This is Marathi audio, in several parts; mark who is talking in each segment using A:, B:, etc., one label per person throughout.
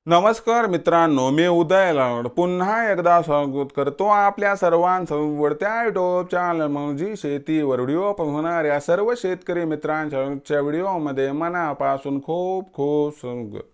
A: नमस्कार मित्रांनो, मी उदय लाड पुन्हा एकदा स्वागत करतो आपल्या सर्वांसोबतच्या युट्यूब चॅनल म्हणजे शेतीवर व्हिडिओ पाहणाऱ्या सर्व शेतकरी मित्रांच्या व्हिडिओमध्ये मनापासून खूप खूप स्वागत.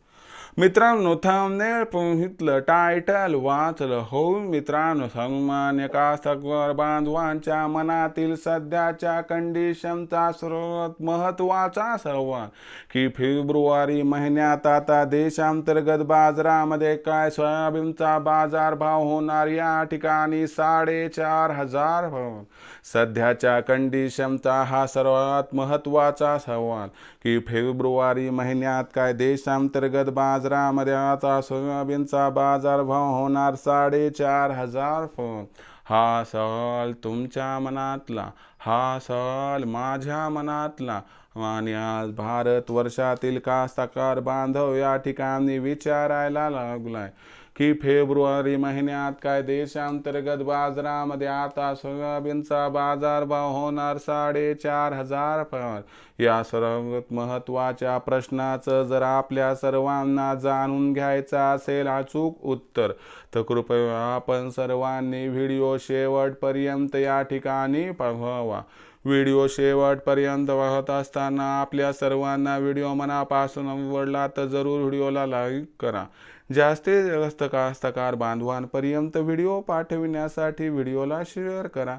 A: मित्रांनो, थंबनेल पाहिलं, टायटल वाचलं हो मित्रांनो, सामान्य कास्तकार बांधवांच्या मनातील सध्याच्या कंडिशनचा सर्वात महत्त्वाचा सवाल की फेब्रुवारी महिन्यात आता देशांतर्गत बाजारामध्ये काय सोयाबीनचा बाजारभाव होणार. या ठिकाणी 4,500 भाव. सध्याच्या कंडिशनचा हा सर्वात महत्त्वाचा सवाल की फेब्रुवारी महिन्यात काय देशांतर्गत बाजारामध्ये आता सोयाबीनचा बाजारभाव होणार 4,500 भाव. हा सवाल तुमच्या मनातला, हा सवाल माझ्या मनातला आणि आज भारत वर्षातील कास्तकार बांधव या ठिकाणी विचारायला लागलाय की फेब्रुवारी महिन्यात काय देशांतर्गत बाजारामध्ये आता सोयाबीनचा बाजारभाव होणार 4,500 भाव. या सर्वात महत्त्वाच्या प्रश्नाचं जर आपल्या सर्वांना जाणून घ्यायचं असेल अचूक उत्तर, तर कृपया आपण सर्वांनी व्हिडिओ शेवटपर्यंत या ठिकाणी पाहावा. व्हिडिओ शेवटपर्यंत पाहत असताना आपल्या सर्वांना व्हिडिओ मनापासून आवडला तर जरूर व्हिडिओला लाईक करा. जास्तीत जास्त कास्तकार बांधवांपर्यंत व्हिडिओ पाठविण्यासाठी व्हिडिओला शेअर करा.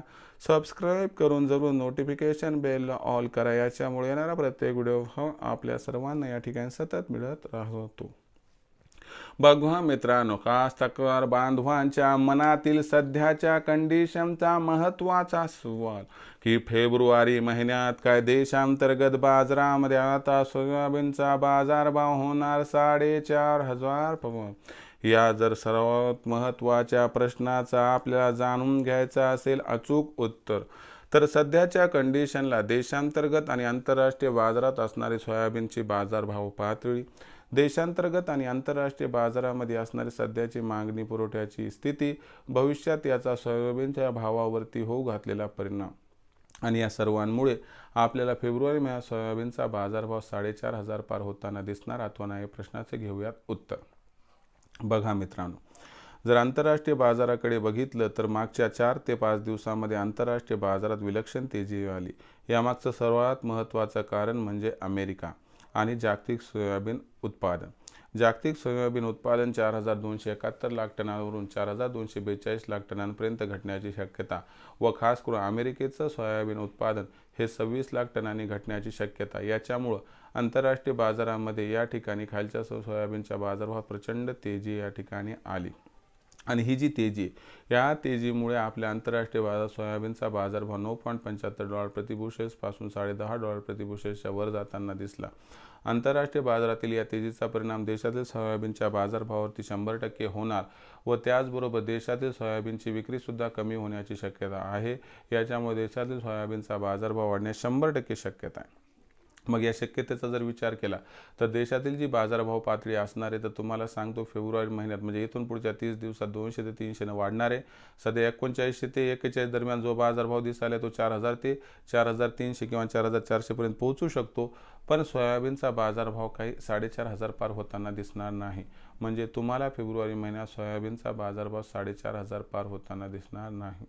A: सबस्क्राईब करून जरूर नोटिफिकेशन बेलला ऑल करा. याच्यामुळे येणारा प्रत्येक व्हिडिओ आपल्या सर्वांना या ठिकाणी सतत मिळत राहतो. बघा मित्रांनो, कास्तकार बांधवांच्या मनातील सध्याच्या कंडिशनचा महत्त्वाचा सवाल की फेब्रुवारी महिन्यात काय देशांतर्गत बाजारामध्ये आता सोयाबीनचा बाजारभाव होणार 4,500 भाव. या जर सर्वात महत्त्वाच्या प्रश्नाचा आपल्याला जाणून घ्यायचं असेल अचूक उत्तर, तर सध्याच्या कंडिशनला देशांतर्गत आणि आंतरराष्ट्रीय बाजारात असणारी सोयाबीनची बाजारभाव पातळी, देशांतर्गत आणि आंतरराष्ट्रीय बाजारामध्ये असणारी सध्याची मागणी पुरवठ्याची स्थिती, भविष्यात याचा सोयाबीनच्या भावावरती होऊ घातलेला परिणाम आणि या सर्वांमुळे आपल्याला फेब्रुवारी महिन्यात सोयाबीनचा बाजारभाव 4,500 पार होताना दिसणार अथवा नाही, प्रश्नाचे घेऊयात उत्तर. बघा मित्रांनो, जर आंतरराष्ट्रीय बाजाराकडे बघितलं तर मागच्या 4 ते 5 दिवसांमध्ये आंतरराष्ट्रीय बाजारात विलक्षण तेजी आली. यामागचं सर्वात महत्त्वाचं कारण म्हणजे अमेरिका आणि जागतिक सोयाबीन उत्पादन. जागतिक सोयाबीन उत्पादन 4,271 लाख टनावरून 4,242 लाख टनांपर्यंत घटण्याची शक्यता व खास करून अमेरिकेचं सोयाबीन उत्पादन हे 26 लाख टनांनी घटण्याची शक्यता. याच्यामुळं आंतरराष्ट्रीय बाजारामध्ये या ठिकाणी खालच्या सोयाबीनच्या बाजारभावात प्रचंड तेजी या ठिकाणी आली आणि ही जी तेजी, या तेजीमुळे आपल्या आंतरराष्ट्रीय बाजारात सोयाबीनचा बाजारभाव $9.75 प्रतिबुशेल्स पासून $10.5 प्रतिबुशेल्सच्या वर जाताना दिसला. आंतरराष्ट्रीय बाजारातील या तेजीचा परिणाम देशातील सोयाबीनच्या बाजारभावावरती 100% होणार व त्याचबरोबर देशातील सोयाबीनची विक्रीसुद्धा कमी होण्याची शक्यता आहे. याच्यामुळे देशातील सोयाबीनचा बाजारभाव वाढण्यास 100% शक्यता आहे. मग या शक्यतेचा जर विचार केला तर देशातील जी बाजारभाव पातळी असणार आहे, तर तुम्हाला सांगतो फेब्रुवारी महिन्यात म्हणजे इथून पुढच्या 30 दिवसात 200 ते 300 वाढणार आहे. सध्या 39 ते 41 दरम्यान जो बाजारभाव दिसायला तो 4,000 ते 4,300 किंवा 4,400 पर्यंत पोहोचू शकतो. पण सोयाबीनचा बाजारभाव काही 4,500 पार होताना दिसणार नाही. म्हणजे तुम्हाला फेब्रुवारी महिन्यात सोयाबीनचा बाजारभाव 4,500 पार होताना दिसणार नाही.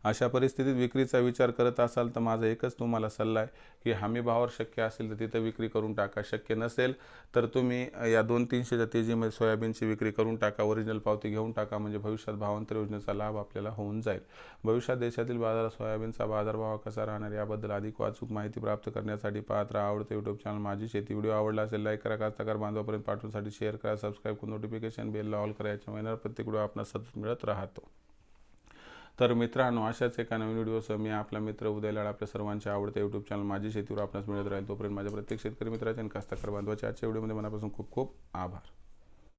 A: अशा परिस्थितीत विक्रीचा विचार करत असाल तर माझा एकच तुम्हाला सल्ला आहे की हमी भावावर शक्य असेल तर तिथं विक्री करून टाका. शक्य नसेल तर तुम्ही या 200-300च्या तेजीमध्ये सोयाबीनची विक्री करून टाका. ओरिजिनल पावती घेऊन टाका, म्हणजे भविष्यात भावांतर योजनेचा लाभ आपल्याला होऊन जाईल. भविष्यात देशातील बाजारात सोयाबीनचा बाजारभाव कसा राहणार याबद्दल अधिक अचूक माहिती प्राप्त करण्यासाठी पाहत राहा आवडते यूट्यूब चॅनल माझी शेती. व्हिडिओ आवडला असेल लाईक करा, कास्तकार बांधवापर्यंत पाठवण्यासाठी शेअर करा, सबस्क्राईब करून नोटिफिकेशन बेलला ऑल करा. याच्या महिन्याला प्रत्येक व्हिडिओ आपणास सतत मिळत राहतो. तर मित्रांनो, अशाच एका नवीन व्हिडिओसह मी आपला मित्र उदय लाड आपल्या सर्वांच्या आवडत्या यूट्यूब चॅनल माझी शेतीवर आपणास मिळत राहील. तोपर्यंत माझ्या प्रत्येक शेतकरी मित्राच्या आणि कास्तकार बांधवाच्या आजच्या व्हिडिओमध्ये मनापासून खूप खूप आभार.